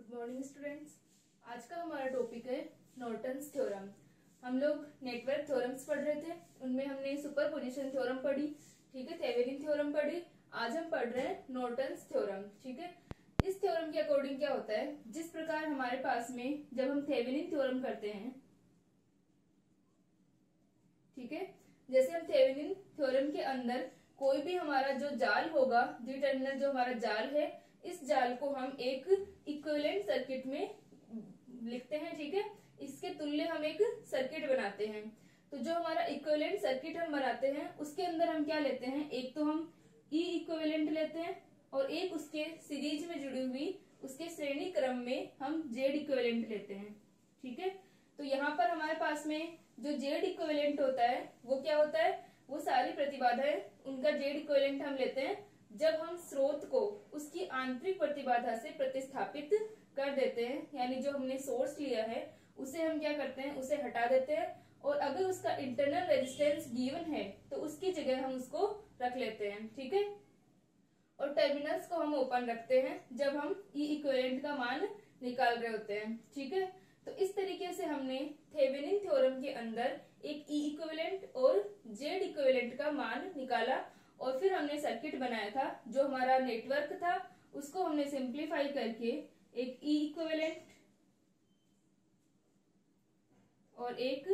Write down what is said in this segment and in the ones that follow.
Good morning students. आज का हमारा टॉपिक है नॉर्टन्स थ्योरम। हम लोग नेटवर्क थ्योरम्स पढ़ रहे थे, उनमें हमने सुपरपोजिशन थ्योरम पढ़ी, ठीक है, थेवेनिन थ्योरम पढ़ी। आज हम पढ़ रहे हैं नॉर्टन्स थ्योरम, ठीक है। इस थ्योरम के अकॉर्डिंग क्या होता है, जिस प्रकार हमारे पास में जब हम थेवेनिन थ्योरम करते हैं, ठीक है, जैसे हम थेवेनिन थ्योरम के अंदर कोई भी हमारा जो जाल होगा, डी टर्मिनल जो हमारा जाल है, इस जाल को हम एक इक्विवेलेंट सर्किट में लिखते हैं, ठीक है। इसके तुल्य हम एक सर्किट बनाते हैं। तो जो हमारा इक्विवेलेंट सर्किट हम बनाते हैं उसके अंदर हम क्या लेते हैं, एक तो हम ई इक्विवेलेंट लेते हैं और एक उसके सीरीज में जुड़ी हुई उसके श्रेणी क्रम में हम जेड इक्विवेलेंट लेते हैं, ठीक है। तो यहाँ पर हमारे पास में जो जेड इक्विवेलेंट होता है वो क्या होता है, वो सारी प्रतिबाधाएं उनका जेड इक्विवेलेंट हम लेते हैं जब हम स्रोत को उसकी आंतरिक प्रतिबाधा से प्रतिस्थापित कर देते हैं, यानी जो हमने सोर्स लिया है उसे हम क्या करते हैं, उसे हटा देते हैं और अगर उसका इंटरनल रेजिस्टेंस गिवन है तो उसकी जगह हम उसको रख लेते हैं, ठीक है। और टर्मिनल्स को हम ओपन रखते हैं जब हम ई इक्विवेलेंट का मान निकाल रहे होते हैं, ठीक है। तो इस तरीके से हमने थेवेनिन थ्योरम के अंदर एक ई इक्विवेलेंट और जेड इक्विवेलेंट का मान निकाला और फिर हमने सर्किट बनाया था। जो हमारा नेटवर्क था उसको हमने सिंप्लीफाई करके एक ई इक्विवेलेंट और एक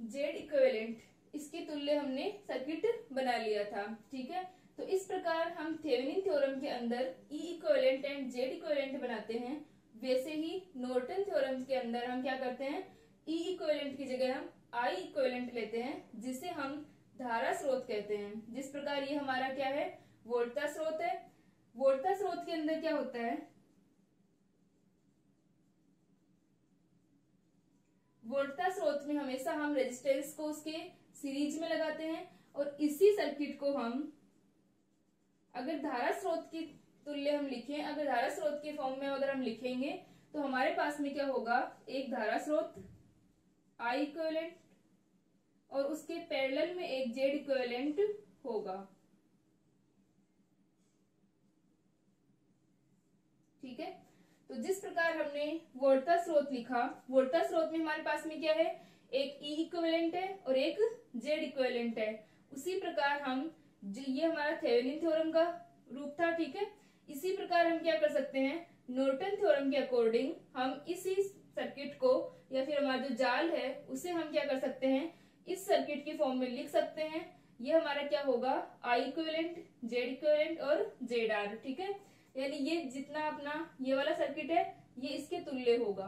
जेड इक्विवेलेंट, इसके तुल्य हमने सर्किट बना लिया था, ठीक है। तो इस प्रकार हम थेवेनिन थ्योरम के अंदर ई इक्विवेलेंट एंड जेड इक्विवेलेंट बनाते हैं। वैसे ही नॉर्टन थ्योरम के अंदर हम क्या करते हैं, ई इक्विवेलेंट की जगह हम आई इक्विवेलेंट लेते हैं, जिसे हम धारा स्रोत कहते हैं। जिस प्रकार ये हमारा क्या है, वोल्टता स्रोत है। वोल्टता स्रोत के अंदर क्या होता है, वोल्टता स्रोत में हमेशा हम रेजिस्टेंस को उसके सीरीज में लगाते हैं और इसी सर्किट को हम अगर धारा स्रोत की तुल्य हम लिखें, अगर धारा स्रोत के फॉर्म में अगर हम लिखेंगे तो हमारे पास में क्या होगा, एक धारा स्रोत आई इक्विवेलेंट और उसके पैरेलल में एक जेड इक्विवेलेंट होगा, ठीक है। तो जिस प्रकार हमने वोल्टता स्रोत लिखा, वोल्टता स्रोत में हमारे पास में क्या है, एक ई इक्विवेलेंट है और एक जेड इक्विवेलेंट है। उसी प्रकार हम ये हमारा थेवेनिन थ्योरम का रूप था, ठीक है। इसी प्रकार हम क्या कर सकते हैं, नॉर्टन थ्योरम के अकॉर्डिंग हम इसी सर्किट को या फिर हमारा जो जाल है उसे हम क्या कर सकते हैं, इस सर्किट के फॉर्म में लिख सकते हैं। ये हमारा क्या होगा, आई इक्विवेलेंट, जेड इक्विवेलेंट और जेड आर, ठीक है। यानी ये जितना अपना ये वाला सर्किट है ये इसके तुल्य होगा,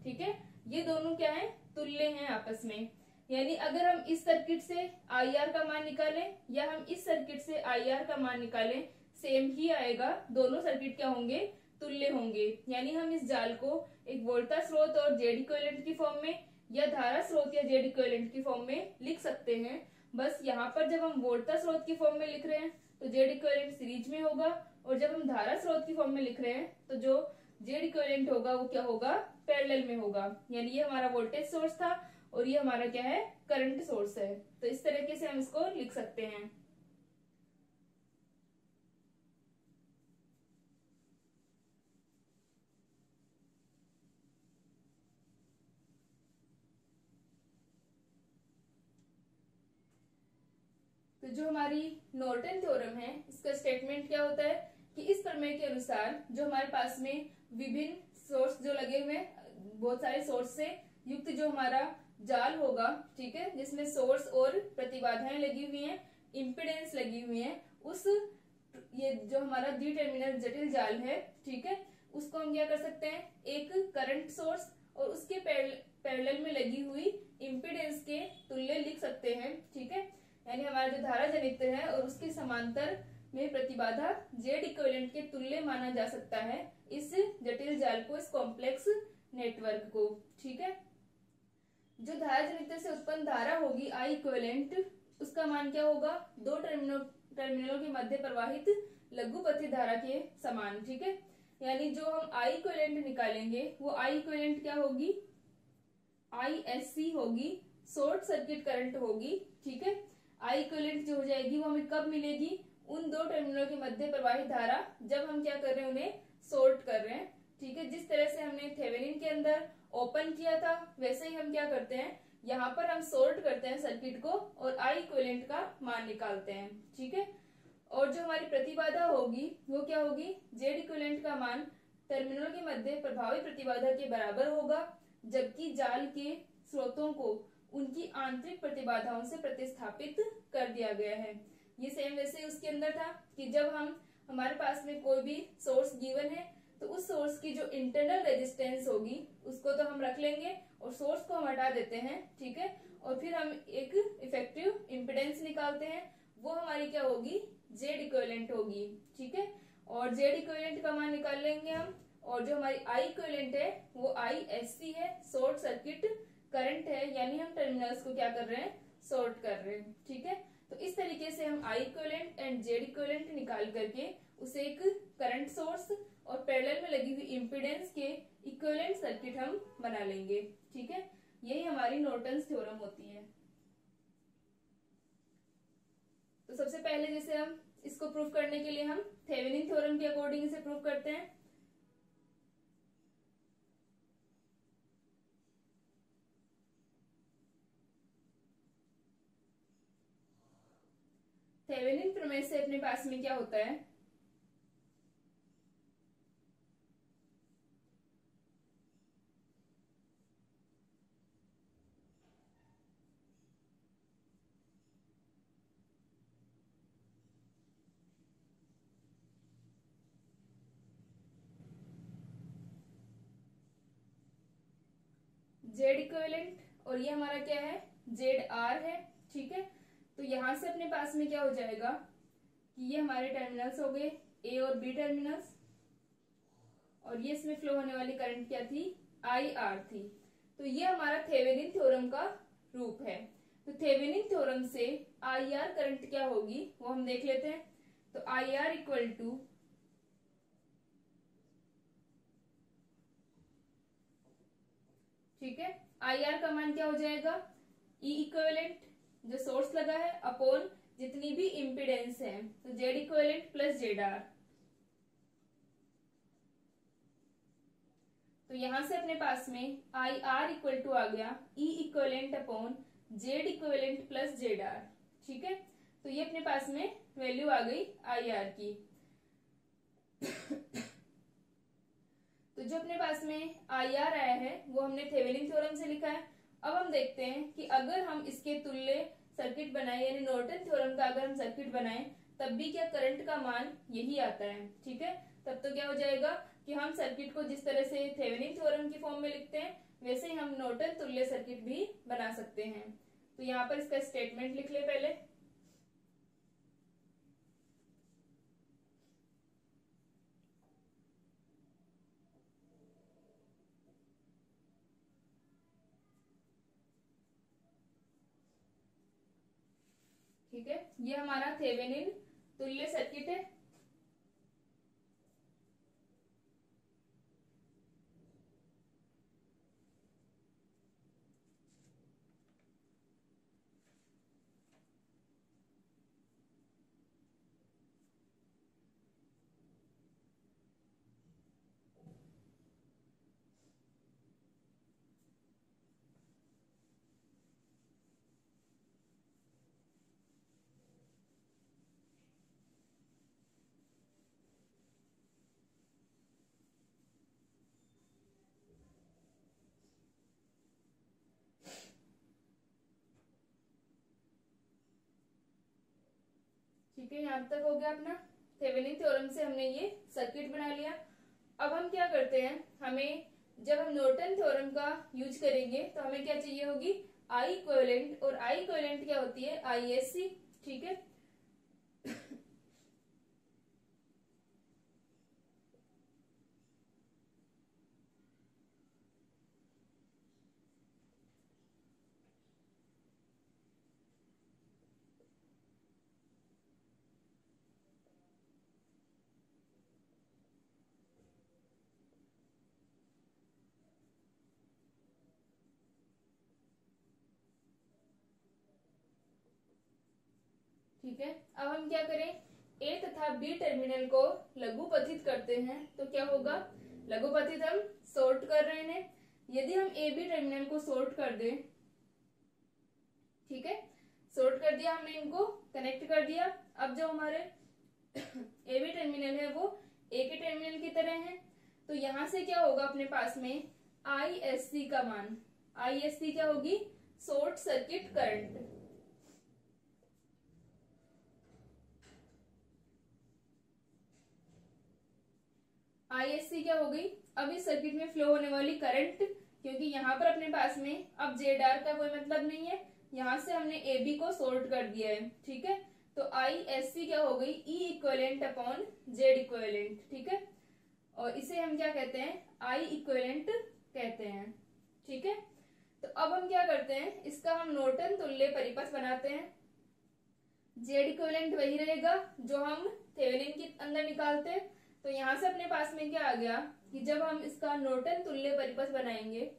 ठीक है। ये दोनों क्या है, तुल्य हैं आपस में। यानी अगर हम इस सर्किट से आई आर का मान निकालें या हम इस सर्किट से आई आर का मान निकालें, सेम ही आएगा। दोनों सर्किट क्या होंगे, तुल्य होंगे। यानी हम इस जाल को एक वोल्टता स्रोत और जेड इक्विवेलेंट की फॉर्म में या धारा स्रोत या जेड इक्विवेलेंट की फॉर्म में लिख सकते हैं। बस यहाँ पर जब हम वोल्टता स्रोत की फॉर्म में लिख रहे हैं तो जेड इक्विवेलेंट सीरीज में होगा और जब हम धारा स्रोत की फॉर्म में लिख रहे हैं तो जो जेड इक्विवेलेंट होगा वो क्या होगा, पैरेलल में होगा। यानी ये हमारा वोल्टेज सोर्स था और ये हमारा क्या है, करंट सोर्स है। तो इस तरीके से हम इसको लिख सकते हैं। तो जो हमारी नॉर्टन थ्योरम है इसका स्टेटमेंट क्या होता है कि इस प्रमेय के अनुसार जो हमारे पास में विभिन्न सोर्स जो लगे हुए हैं, बहुत सारे सोर्स से युक्त जो हमारा जाल होगा, ठीक है, जिसमें सोर्स और प्रतिबाधाएं लगी हुई हैं, इम्पीडेंस लगी हुई है, उस ये जो हमारा डी टर्मिनल जटिल जाल है, ठीक है, उसको हम क्या कर सकते हैं, एक करंट सोर्स और उसके पैरेलल में लगी हुई इम्पीडेंस के तुल्य लिख सकते हैं, ठीक है। यानी हमारा जो धारा जनित्र है और उसके समांतर में प्रतिबाधा जेड इक्विवेलेंट के तुल्य माना जा सकता है इस जटिल जाल को, इस कॉम्प्लेक्स नेटवर्क को, ठीक है। जो धारा जनित्र से उत्पन्न धारा होगी आई इक्विवेलेंट, उसका मान क्या होगा, दो टर्मिनलों के मध्य प्रवाहित लघुपथी धारा के समान, ठीक है। यानी जो हम आई इक्विवेलेंट निकालेंगे वो आई इक्विवेलेंट क्या होगी, आई एस सी होगी शॉर्ट सर्किट करंट होगी, ठीक है। आई इक्विवेलेंट जो हो जाएगी वो हमें कब मिलेगी, उन दो टर्मिनलों के मध्य प्रवाहित धारा जब हम क्या कर रहे हैं, उन्हें शॉर्ट कर रहे हैं, ठीक है। जिस तरह से हमने थेवेनिन के अंदर ओपन किया था वैसे ही हम क्या करते हैं, यहाँ पर हम शॉर्ट करते हैं सर्किट को और आई इक्विवेलेंट का मान निकालते हैं, ठीक है। और जो हमारी प्रतिबाधा होगी वो क्या होगी, जेड इक्विवेलेंट का मान टर्मिनल के मध्य प्रभावी प्रतिबाधा के बराबर होगा, जबकि जाल के स्रोतों को उनकी आंतरिक प्रतिबाधाओं से प्रतिस्थापित कर दिया गया है। ये सेम वैसे उसके अंदर था कि जब हमारे पास में कोई भी सोर्स गिवन है तो उस सोर्स की जो इंटरनल रेजिस्टेंस होगी उसको तो हम रख लेंगे और सोर्स को हम हटा देते हैं, ठीक है। और फिर हम एक इफेक्टिव इम्पिडेंस निकालते हैं, वो हमारी क्या होगी, जेड इक्विवेलेंट होगी, ठीक है। और जेड इक्विवेलेंट का मान निकाल लेंगे हम, और जो हमारी आई इक्विवेलेंट है वो आई एस सी है, शॉर्ट सर्किट करंट है, यानी हम टर्मिनल्स को क्या कर रहे हैं, शॉर्ट कर रहे हैं, ठीक है। तो इस तरीके से हम आई इक्विवेलेंट एंड जेड इक्विवेलेंट निकाल करके उसे एक करंट सोर्स और पैरेलल में लगी हुई इम्पीडेंस के इक्विवेलेंट सर्किट हम बना लेंगे, ठीक है। यही हमारी नॉर्टन्स थ्योरम होती है। तो सबसे पहले जैसे हम इसको प्रूफ करने के लिए हम थेवेनिन थ्योरम के अकॉर्डिंग इसे प्रूफ करते हैं। थेवेनिन प्रमेय से अपने पास में क्या होता है, जेड इक्विवेलेंट और ये हमारा क्या है, जेड आर है, ठीक है। तो यहां से अपने पास में क्या हो जाएगा कि ये हमारे टर्मिनल्स हो गए ए और बी टर्मिनल्स, और ये इसमें फ्लो होने वाली करंट क्या थी, आई आर थी। तो ये हमारा थेवेनिन थ्योरम का रूप है। तो थेवेनिन थ्योरम से आई आर करंट क्या होगी वो हम देख लेते हैं। तो आई आर इक्वल टू ठीक है, आई आर का मान क्या हो जाएगा, ई इक्विवेलेंट जो सोर्स लगा है अपॉन जितनी भी इम्पिडेंस है, तो Z equivalent plus Z R. तो यहां से अपने पास में आई आर इक्वल टू आ गया E equivalent upon Z equivalent plus Z R, ठीक है। तो ये अपने पास में वैल्यू आ गई आई आर की। तो जो अपने पास में आई आर आया है वो हमने थेवेनिन थ्योरम से लिखा है। अब हम देखते हैं कि अगर हम इसके तुल्य सर्किट बनाए, यानी नॉर्टन थ्योरम का अगर हम सर्किट बनाए तब भी क्या करंट का मान यही आता है, ठीक है। तब तो क्या हो जाएगा कि हम सर्किट को जिस तरह से थेवेनिन थ्योरम की फॉर्म में लिखते हैं वैसे ही हम नॉर्टन तुल्य सर्किट भी बना सकते हैं। तो यहाँ पर इसका स्टेटमेंट लिख ले पहले। ठीक है, ये हमारा थेवेनिन तुल्य सर्किट है। ठीक है, यहाँ तक हो गया अपना थेवेनिन थ्योरम से हमने ये सर्किट बना लिया। अब हम क्या करते हैं, हमें जब हम नॉर्टन थ्योरम का यूज करेंगे तो हमें क्या चाहिए होगी, आई इक्विवेलेंट, और आई इक्विवेलेंट क्या होती है, आई एस सी, ठीक है। ठीक है। अब हम क्या करें, ए तथा बी टर्मिनल को लघुपथित करते हैं तो क्या होगा, लघुपथित हम सॉर्ट कर रहे हैं। यदि हम ए बी टर्मिनल को सॉर्ट कर दें, ठीक है, सॉर्ट कर दिया हमने, इनको कनेक्ट कर दिया। अब जो हमारे ए बी टर्मिनल है वो ए के टर्मिनल की तरह है, तो यहां से क्या होगा अपने पास में आई एस सी का मान, आई एस सी क्या होगी, शॉर्ट सर्किट करंट। आईएससी क्या हो गई, अब इस सर्किट में फ्लो होने वाली करंट, क्योंकि यहाँ पर अपने पास में अब जेड आर का कोई मतलब नहीं है, यहाँ से हमने ए बी को सॉर्ट कर दिया है, ठीक है। तो आईएससी क्या हो गई, ई इक्विवेलेंट अपॉन जेड इक्विवेलेंट, ठीक है, और इसे हम क्या कहते हैं, आई इक्विवेलेंट कहते हैं, ठीक है। तो अब हम क्या करते हैं, इसका हम नॉर्टन तुल्य परिपथ बनाते हैं। जेड इक्विवेलेंट वही रहेगा जो हम थेवेनिन के अंदर निकालते हैं। तो यहां से अपने पास में क्या आ गया कि जब हम इसका नॉर्टन तुल्य परिपथ बनाएंगे,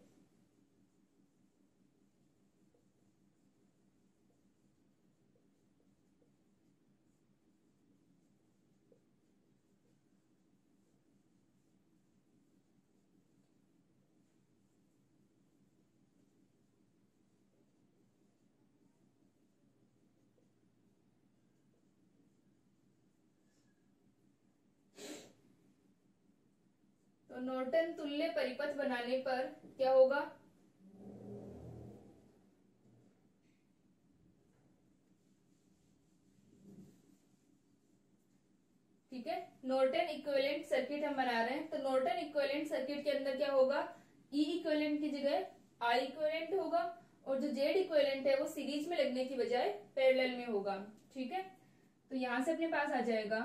तो नॉर्टन तुल्य परिपथ बनाने पर क्या होगा, ठीक है, नॉर्टन इक्विवेलेंट सर्किट हम बना रहे हैं। तो नॉर्टन इक्विवेलेंट सर्किट के अंदर क्या होगा, ई इक्विवेलेंट की जगह आई इक्विवेलेंट होगा, और जो जेड इक्विवेलेंट है वो सीरीज में लगने की बजाय पैरेलल में होगा, ठीक है। तो यहां से अपने पास आ जाएगा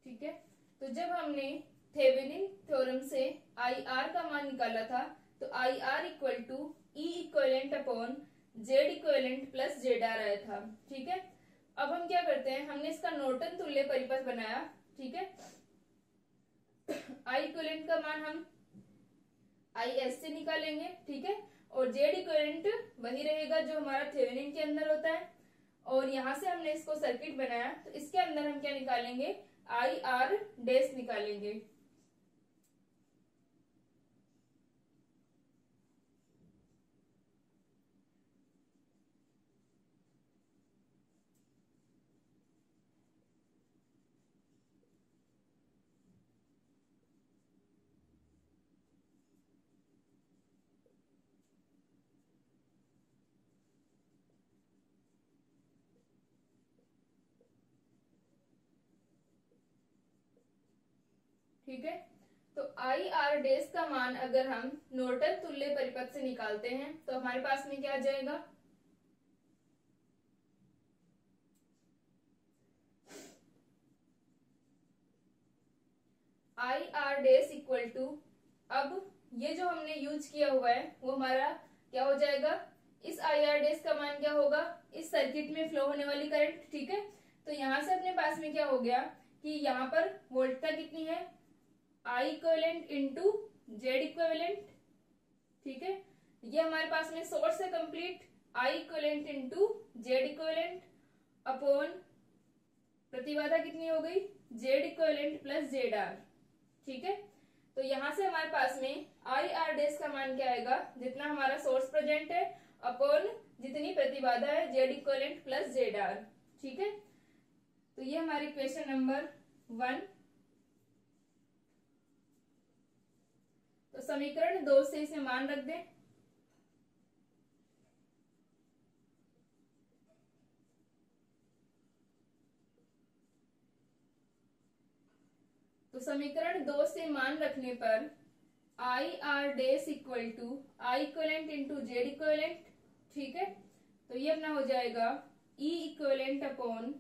ठीक है। तो जब हमने थेवेनिन थ्योरम से आई आर का मान निकाला था, तो I R equal to E equivalent upon Z equivalent plus Z R आया था, ठीक है। अब हम क्या करते हैं, हमने इसका नॉर्टन तुल्य परिपथ बनाया, ठीक है। आई इक्वलेंट का मान हम आई एस से निकालेंगे, ठीक है, और जेड इक्वलेंट वही रहेगा जो हमारा थेवेनिन के अंदर होता है। और यहां से हमने इसको सर्किट बनाया, तो इसके अंदर हम क्या निकालेंगे, आई आर डैश निकालेंगे, ठीक है। तो आई आर डैश का मान अगर हम नॉर्टन तुल्य परिपथ से निकालते हैं तो हमारे पास में क्या आ जाएगा, I R dash equal to, अब ये जो हमने यूज किया हुआ है वो हमारा क्या हो जाएगा, इस आई आर डैश का मान क्या होगा, इस सर्किट में फ्लो होने वाली करंट, ठीक है। तो यहां से अपने पास में क्या हो गया कि यहाँ पर वोल्टता कितनी है, I equivalent into Z equivalent, ठीक है। ये हमारे पास में सोर्स है complete, I equivalent into Z equivalent upon प्रतिबाधा कितनी हो गई, Z equivalent plus Z R, ठीक है। तो यहां से हमारे पास में आई आर डैश का मान क्या आएगा, जितना हमारा सोर्स प्रेजेंट है अपॉन जितनी प्रतिबाधा है Z equivalent plus Z R, ठीक है। तो ये हमारी क्वेश्चन नंबर 1। तो समीकरण 2 से इसे मान रख दें, तो समीकरण 2 से मान रखने पर I R dash equal to I equivalent into Z equivalent, ठीक है। तो ये अपना हो जाएगा E equivalent upon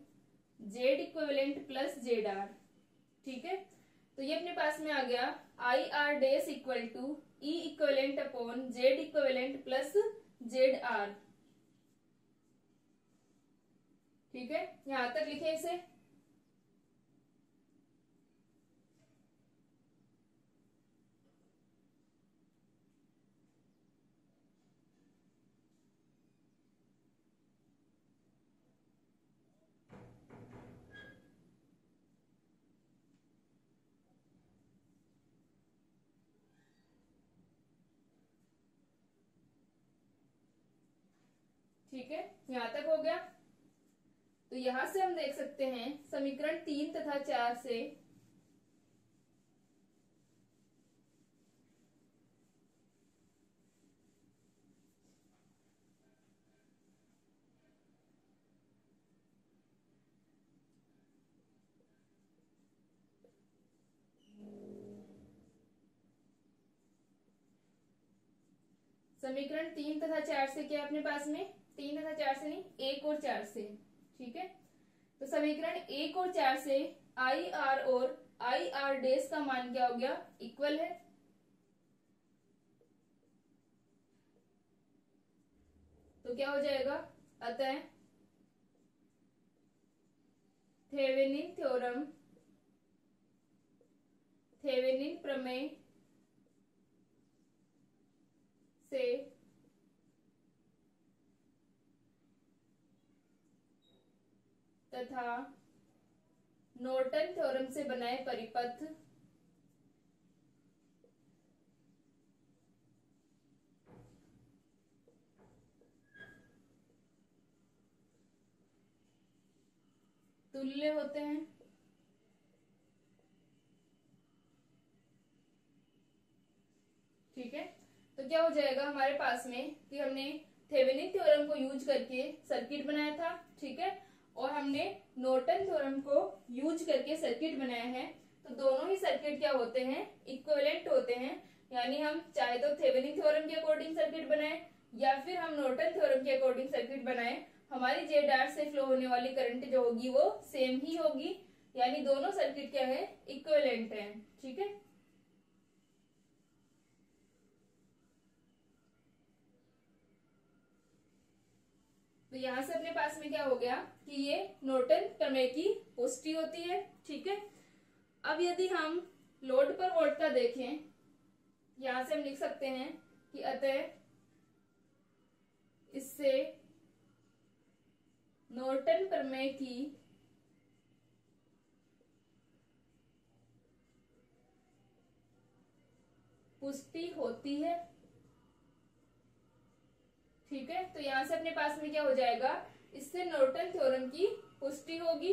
Z equivalent plus Z R, ठीक है। तो ये अपने पास में आ गया I R dash equal to E equivalent upon Z equivalent plus Z R, ठीक है। यहां तक लिखे इसे। ठीक है, यहां तक हो गया। तो यहां से हम देख सकते हैं समीकरण 3 तथा 4 से समीकरण 3 तथा 4 से क्या अपने पास में, 3 तथा 4 से नहीं, 1 और 4 से, ठीक है। तो समीकरण 1 और 4 से आई आर और आई आर डेस का मान क्या हो गया, इक्वल है। तो क्या हो जाएगा, अतः थेवेनिन थ्योरम, थेवेनिन प्रमेय से तथा नॉर्टन थ्योरम से बनाए परिपथ तुल्य होते हैं। ठीक है, तो क्या हो जाएगा हमारे पास में कि हमने थेवेनिन थ्योरम को यूज करके सर्किट बनाया था, ठीक है, और हमने नॉर्टन थ्योरम को यूज करके सर्किट बनाया है। तो दोनों ही सर्किट क्या होते हैं, इक्विवेलेंट होते हैं। यानी हम चाहे तो थेवेनिन थ्योरम के अकॉर्डिंग सर्किट बनाए या फिर हम नॉर्टन थ्योरम के अकॉर्डिंग सर्किट बनाए, हमारी जेड आर से फ्लो होने वाली करंट जो होगी वो सेम ही होगी। यानी दोनों सर्किट क्या है, इक्विवेलेंट है। ठीक है, तो यहां से अपने पास में क्या हो गया कि ये नॉर्टन प्रमेय की पुष्टि होती है। ठीक है, अब यदि हम लोड पर वोल्ट का देखें, यहां से हम लिख सकते हैं कि अतः इससे नॉर्टन प्रमेय की पुष्टि होती है। ठीक है, तो यहां से अपने पास में क्या हो जाएगा, इससे नॉर्टन थ्योरम की पुष्टि होगी।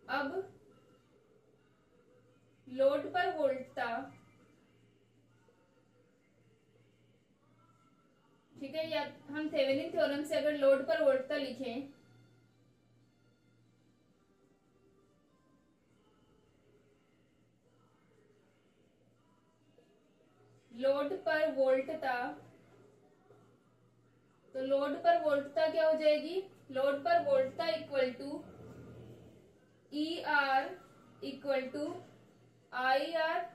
अब लोड पर वोल्टता, ठीक है, या हम थेवेनिन थ्योरम से अगर लोड पर वोल्टता लिखें, लोड पर वोल्टता, तो लोड पर वोल्टता क्या हो जाएगी, लोड पर वोल्टता equal to E R equal to I R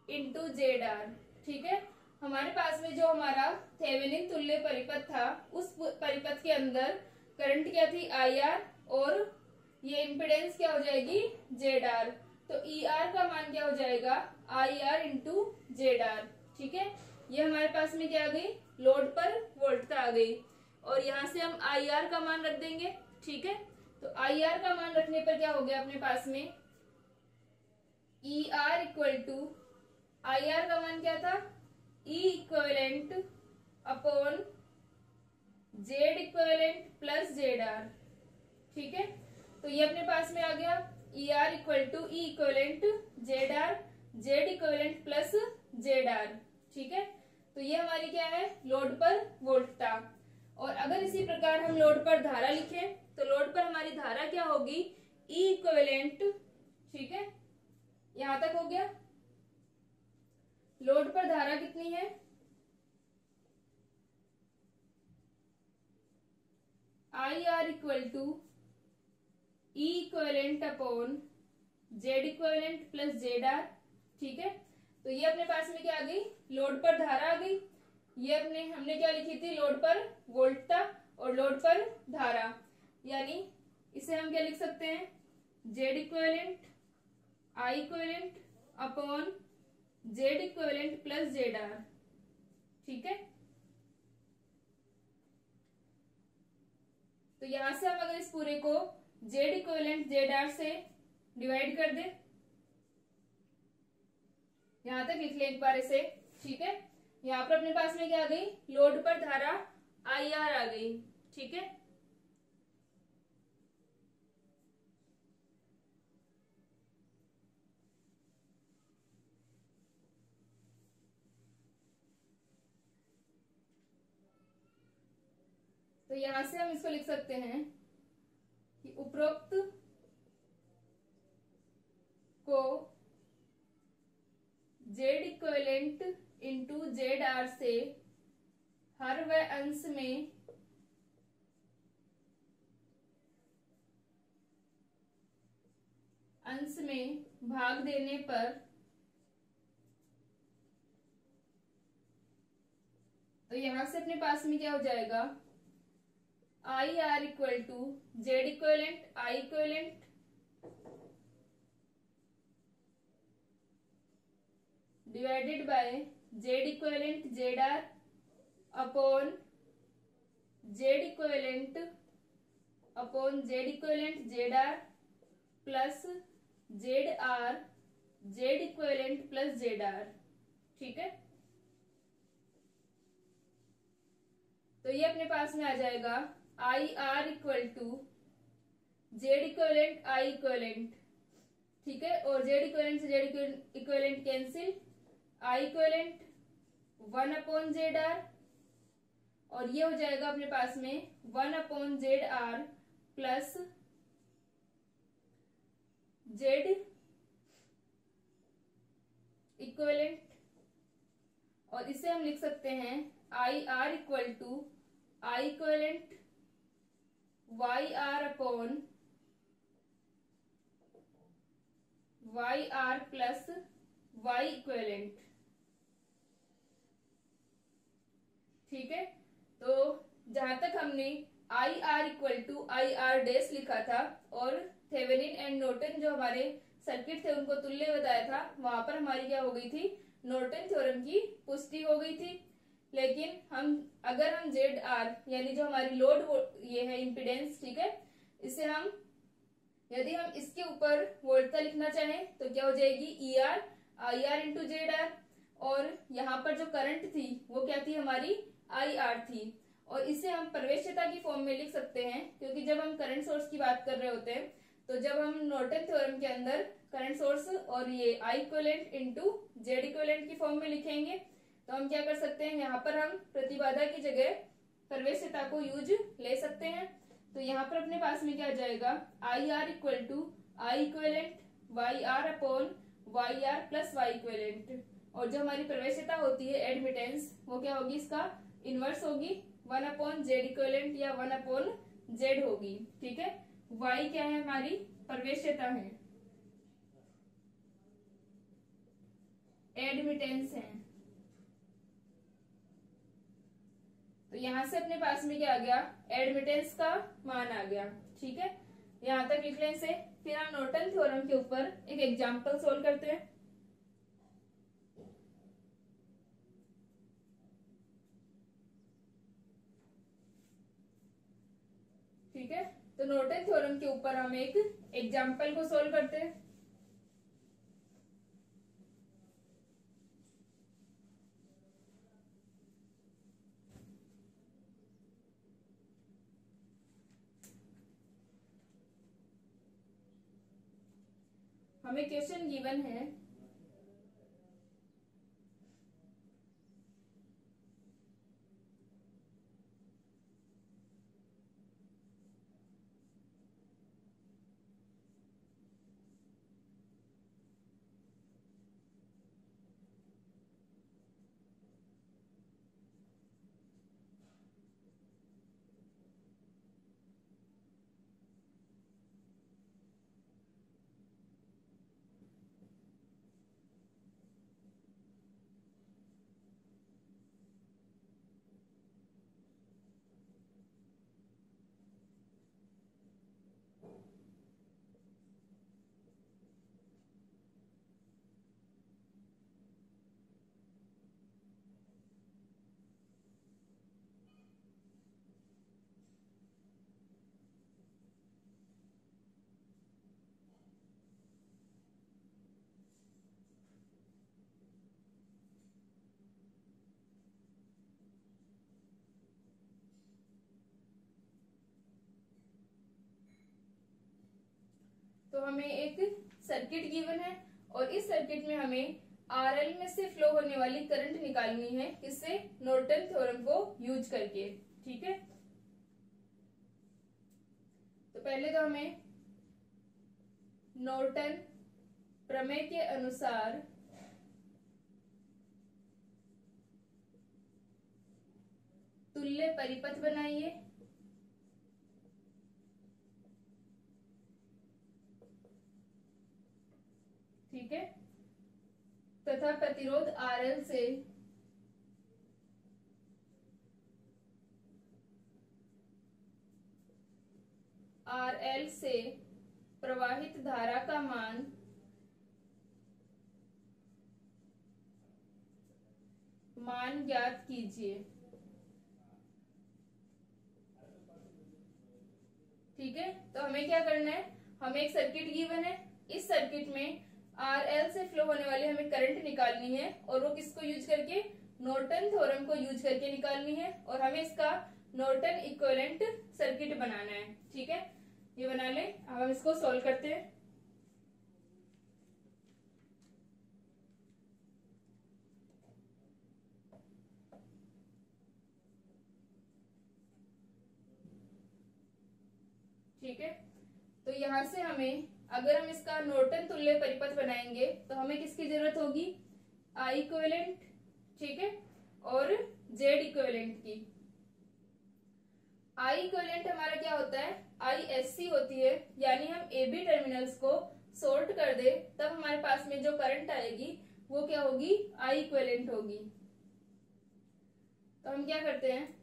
into Z R. ठीक है, हमारे पास में जो हमारा थेवेनिन तुल्य परिपथ था, उस परिपथ के अंदर करंट क्या थी, आई आर, और ये इम्पिडेंस क्या हो जाएगी, जेड आर। तो ई आर का मान क्या हो जाएगा, I R into Z R. ठीक है, ये हमारे पास में क्या आ गई, लोड पर वोल्टता आ गई, और यहां से हम आई आर का मान रख देंगे। ठीक है, तो आई आर का मान रखने पर क्या हो गया अपने पास में, E R equal to, I R का मान क्या था, E equivalent upon Z equivalent plus Z R. ठीक है, तो ये अपने पास में आ गया E R equal to E equivalent Z R, Z equivalent plus Z R. ठीक है, तो ये हमारी क्या है, लोड पर वोल्टता। और अगर इसी प्रकार हम लोड पर धारा लिखें, तो लोड पर हमारी धारा क्या होगी, ई इक्विवेलेंट। ठीक है, यहां तक हो गया। लोड पर धारा कितनी है, I R equal to E equivalent upon Z equivalent plus Z R. ठीक है, तो ये अपने पास में क्या आ गई, लोड पर धारा आ गई। ये हमने क्या लिखी थी, लोड पर वोल्टता और लोड पर धारा, यानी इसे हम क्या लिख सकते हैं, Z equivalent I equivalent upon Z equivalent plus Z R. ठीक है, तो यहां से हम अगर इस पूरे को जेड इक्विवेलेंट जेड आर से डिवाइड कर दें, यहां तक लिख लें एक बार इसे। ठीक है, यहां पर अपने पास में क्या आ गई, लोड पर धारा आई आर आ गई। ठीक है, तो यहां से हम इसको लिख सकते हैं कि उपरोक्त को Z equivalent into Z R से हर वह अंश में भाग देने पर, तो यहां से अपने पास में क्या हो जाएगा, I R equal to Z equivalent I equivalent divided by Z equivalent Z R upon Z equivalent upon Z equivalent Z R plus Z R Z equivalent plus Z R. ठीक है, तो ये अपने पास में आ जाएगा I R equal to Z equivalent I equivalent. ठीक है, और जेड इक्विवेलेंट से Z equivalent cancel, I equivalent 1 upon Z R, और ये हो जाएगा अपने पास में 1 upon Z R plus Z equivalent, और इसे हम लिख सकते हैं I R equal to I equivalent Y R upon Y R plus Y equivalent. ठीक है, तो जहां तक हमने I R equal to I R dash लिखा था और थेवेनिन एंड नॉर्टन जो हमारे सर्किट थे उनको तुल्य बताया था, वहां पर हमारी क्या हो गई थी, नॉर्टन थ्योरम की पुष्टि हो गई थी। लेकिन अगर हम जेड आर यानी जो हमारी लोड ये है इम्पिडेंस, ठीक है, इसे हम यदि हम इसके ऊपर वोल्टता लिखना चाहें तो क्या हो जाएगी, E R I R into Z R, और यहाँ पर जो करंट थी वो क्या थी, हमारी आई आर थी, और इसे हम प्रवेश्यता की फॉर्म में लिख सकते हैं, क्योंकि जब हम करंट सोर्स की बात कर रहे होते हैं तो जब हम नॉर्टन थ्योरम के अंदर करंट सोर्स और ये आई इक्विवेलेंट इंटू जेड इक्विवेलेंट की फॉर्म में लिखेंगे तो हम क्या कर सकते हैं, यहाँ पर हम प्रतिबाधा की जगह प्रवेश्यता को यूज ले सकते हैं। तो यहाँ पर अपने पास में क्या आ जाएगा, I R equal to I equivalent Y R upon Y R plus Y equivalent, और जो हमारी प्रवेश्यता होती है एडमिटेंस वो क्या होगी, इसका इनवर्स होगी 1 अपॉन जेड इक्विवेलेंट या 1 अपॉन जेड होगी। ठीक है, वाई क्या है, हमारी प्रवेश्यता है, एडमिटेंस है। तो यहां से अपने पास में क्या आ गया, एडमिटेंस का मान आ गया। ठीक है, यहां तक लिख लें इसे। फिर हम नॉर्टन थ्योरम के ऊपर एक एग्जांपल सोल्व करते हैं। ठीक है, तो नॉर्टन थ्योरम के ऊपर हम एक एग्जांपल को सोल्व करते हैं। हमें क्वेश्चन गिवन है तो हमें एक सर्किट गिवन है और इस सर्किट में हमें आरएल में से फ्लो होने वाली करंट निकालनी है, किससे? नॉर्टन थ्योरम को यूज करके। ठीक है, तो पहले तो हमें नॉर्टन प्रमेय के अनुसार तुल्य परिपथ बनाइए। ठीक है, तथा प्रतिरोध आरएल से प्रवाहित धारा का मान ज्ञात कीजिए। ठीक है, तो हमें क्या करना है, हमें एक सर्किट गिवन है, इस सर्किट में आरएल से फ्लो होने वाली हमें करंट निकालनी है और वो किसको यूज करके? नॉर्टन थ्योरम को यूज करके निकालनी है और हमें इसका नॉर्टन इक्विवेलेंट सर्किट बनाना है। ठीक है, ये बना लें। अब हम इसको सॉल्व करते हैं। ठीक है, तो यहां से हमें, अगर हम इसका नॉर्टन तुल्य परिपथ बनाएंगे तो हमें किसकी जरूरत होगी? आई इक्विवेलेंट, ठीक है, और जेड इक्विवेलेंट की। आई इक्विवेलेंट हमारा क्या होता है? आई एस सी होती है, यानी हम ए बी टर्मिनल्स को शॉर्ट कर दे तब हमारे पास में जो करंट आएगी वो क्या होगी? आई इक्विवेलेंट होगी। तो हम क्या करते हैं,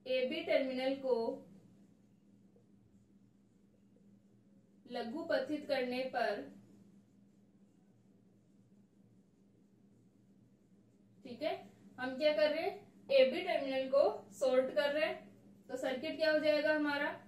ए बी टर्मिनल को लघुपथित करने पर, ठीक है, हम क्या कर रहे हैं? ए बी टर्मिनल को शॉर्ट कर रहे हैं, तो सर्किट क्या हो जाएगा हमारा?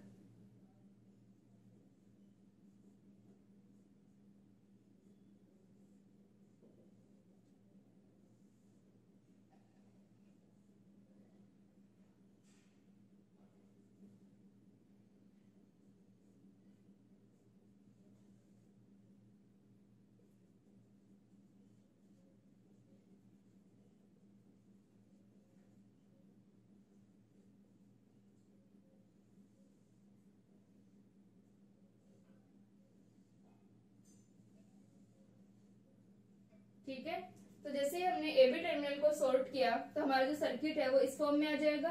ठीक है, तो जैसे ही हमने ए बी टर्मिनल को शॉर्ट किया तो हमारा जो सर्किट है वो इस फॉर्म में आ जाएगा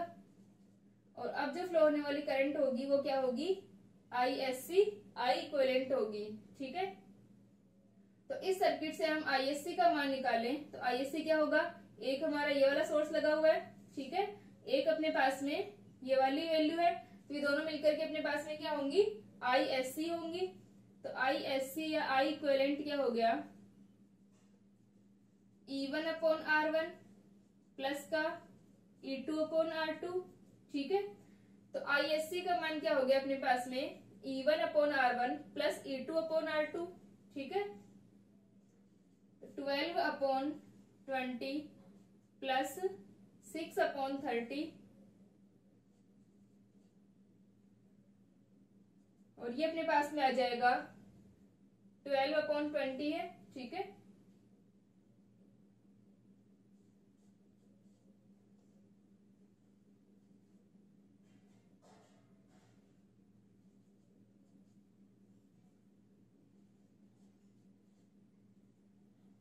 और अब जो फ्लो होने वाली करंट होगी वो क्या होगी? I S C, I equivalent होगी। ठीक है, तो इस सर्किट से हम आई एस सी का मान निकालें तो आई एस सी क्या होगा? एक हमारा ये वाला सोर्स लगा हुआ है, ठीक है, एक अपने पास में ये वाली वैल्यू है, तो ये दोनों मिलकर के अपने पास में क्या होंगी? आई एस सी होंगी। तो आई एस सी या आई इक्विवेलेंट क्या हो गया? E1 अपॉन R1 प्लस का E2 अपॉन R2। ठीक है, तो ISC का मान क्या हो गया अपने पास में? E1 upon R1 plus E2 upon R2। ठीक है, 12 अपॉन 20 प्लस 6 अपॉन 30 और ये अपने पास में आ जाएगा 12 अपॉन 20 है। ठीक है,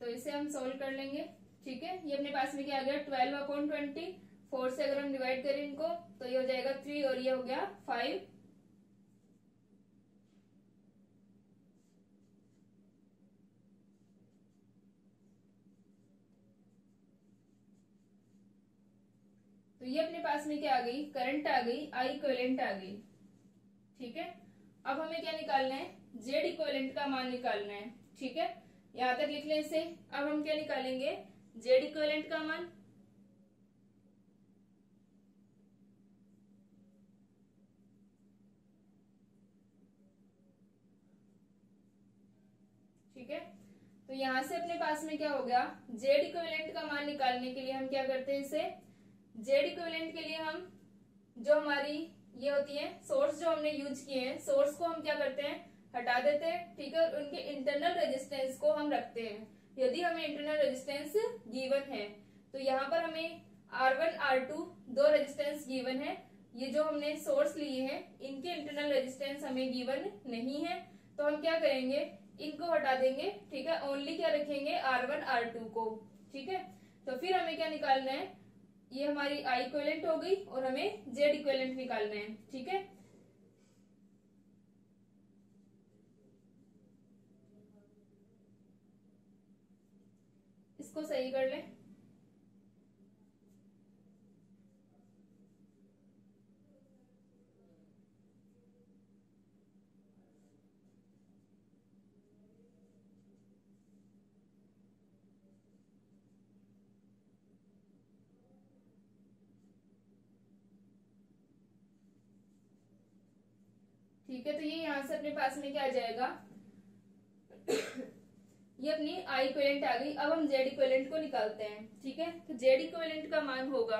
तो इसे हम सोल्व कर लेंगे। ठीक है, ये अपने पास में क्या आ गया? 12 अपॉन 20, 4 से अगर हम डिवाइड करें इनको तो ये हो जाएगा 3 और ये हो गया 5। तो ये अपने पास में क्या आ गई? करंट आ गई, आई इक्विवेलेंट आ गई। ठीक है, अब हमें क्या निकालना है? जेड इक्विवेलेंट का मान निकालना है। ठीक है, यहां तक लिख लें इसे। अब हम क्या निकालेंगे? जेड इक्विवेलेंट का मान। ठीक है, तो यहां से अपने पास में क्या हो गया? जेड इक्विवेलेंट का मान निकालने के लिए हम क्या करते हैं? इसे जेड इक्विवेलेंट के लिए हम जो हमारी ये होती है सोर्स जो हमने यूज किए हैं, सोर्स को हम क्या करते हैं, हटा देते हैं, ठीक है, और उनके इंटरनल रेजिस्टेंस को हम रखते हैं। यदि हमें इंटरनल रेजिस्टेंस गिवन है तो यहाँ पर हमें R1 R2 दो रेजिस्टेंस गिवन है, ये जो हमने सोर्स लिए हैं इनके इंटरनल रेजिस्टेंस हमें गिवन नहीं है, तो हम क्या करेंगे, इनको हटा देंगे, ठीक है, ओनली क्या रखेंगे, R1 R2 को, ठीक है। तो फिर हमें क्या निकालना है, ये हमारी I इक्विवेलेंट हो गई और हमें Z इक्विवेलेंट निकालना है, ठीक है। इसको सही कर लें। ठीक है, तो ये यहां से अपने पास में क्या आ जाएगा, ये अपनी I इक्विवेलेंट आ गई। अब हम Z इक्विवेलेंट को निकालते हैं, ठीक है। तो Z इक्विवेलेंट का मान होगा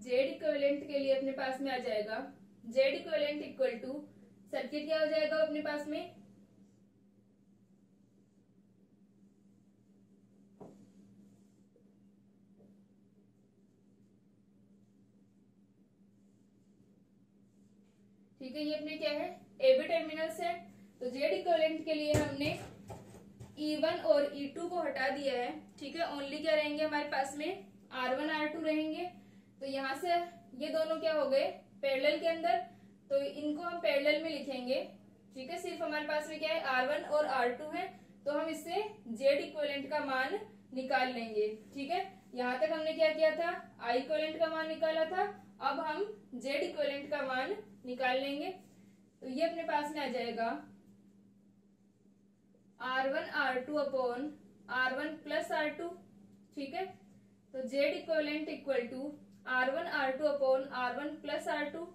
Z इक्विवेलेंट के लिए अपने पास में आ जाएगा Z equivalent equal to circuit क्या हो जाएगा अपने पास में, ठीक है, ये अपने क्या है, AB टर्मिनल्स है। तो Z इक्विवेलेंट के लिए हमने E1 और E2 को हटा दिया है, ठीक है, ओनली क्या रहेंगे हमारे पास में R1 R2 रहेंगे। तो यहाँ से ये दोनों क्या हो गए, पैरेलल के अंदर, तो इनको हम पैरेलल में लिखेंगे, ठीक है। सिर्फ हमारे पास में क्या है, R1 और R2 है, तो हम इससे Z इक्विवेलेंट का मान निकाल लेंगे, ठीक है। यहाँ तक हमने क्या किया था, I इक्विवेलेंट का मान निकाला था, अब हम Z इक्विवेलेंट का मान निकाल लेंगे। तो ये अपने पास में आ जाएगा R1 R2 upon R1 plus R2, ठीक है। तो Z equivalent equal to R1 R2 upon R1 plus R2।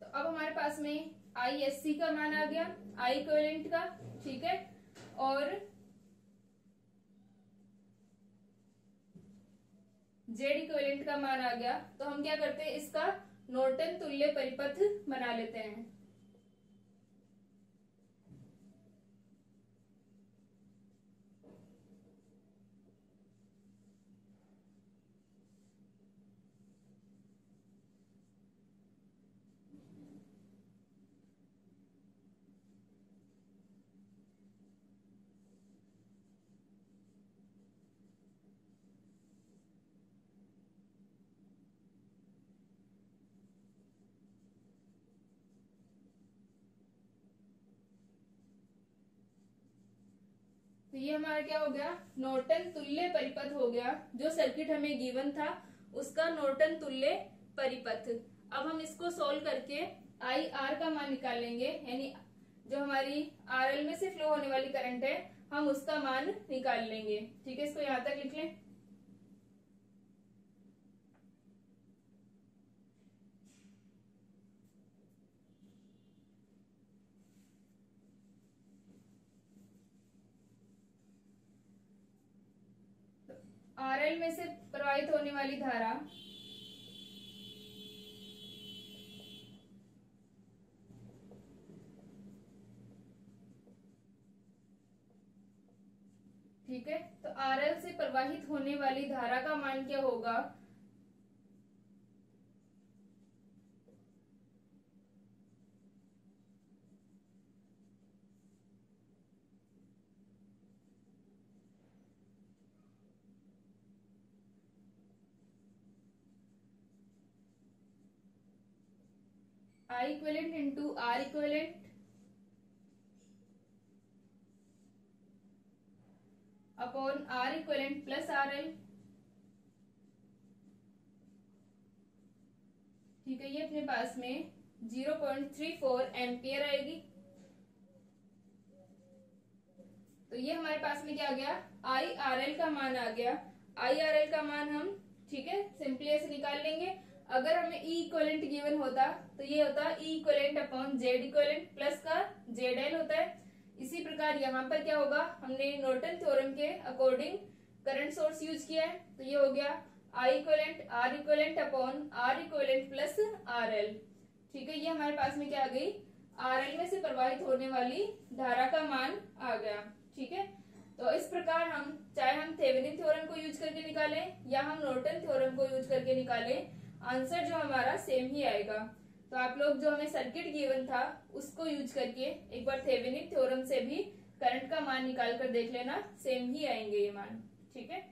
तो अब हमारे पास में ISC का मान आ गया, I इक्विवेलेंट का, ठीक है, और Z इक्विवेलेंट का मान आ गया। तो हम क्या करते हैं, इसका नॉर्टन तुल्य परिपथ बना लेते हैं। तो ये हमारा क्या हो गया, नॉर्टन तुल्य परिपथ हो गया, जो सर्किट हमें गिवन था उसका नॉर्टन तुल्य परिपथ। अब हम इसको सोल्व करके IR का मान निकालेंगे, यानी जो हमारी RL में से फ्लो होने वाली करंट है हम उसका मान निकाल लेंगे, ठीक है। इसको यहां तक लिख लें। RL में से प्रवाहित होने वाली धारा ठीक है, तो RL से प्रवाहित होने वाली धारा का मान क्या होगा, I equivalent into R equivalent upon R equivalent plus RL, ठीक है। ये अपने पास में 0.34 एम्पियर आएगी। तो ये हमारे पास में क्या आ गया, IRL का मान आ गया। IRL का मान हम ठीक है सिंपली ऐसे निकाल लेंगे। अगर हमें E इक्वलेंट गिवन होता तो ये होता E equivalent upon Z equivalent plus का ZL होता है। इसी प्रकार यहाँ पर क्या होगा, हमने नॉर्टन थ्योरम के अकॉर्डिंग करंट सोर्स यूज किया है, तो ये हो गया I equivalent R equivalent upon R equivalent plus RL। ठीक है, ये हमारे पास में क्या आ गई, RL में से प्रवाहित होने वाली धारा का मान आ गया। ठीक है, तो इस प्रकार हम चाहे हम थेवेनिन थ्योरम को यूज करके निकालें या हम नॉर्टन थ्योरम को यूज करके निकालें, आंसर जो हमारा सेम ही आएगा। तो आप लोग जो हमें सर्किट गिवन था उसको यूज करके एक बार थेवेनिन थ्योरम से भी करंट का मान निकाल कर देख लेना, सेम ही आएंगे ये मान। ठीक है।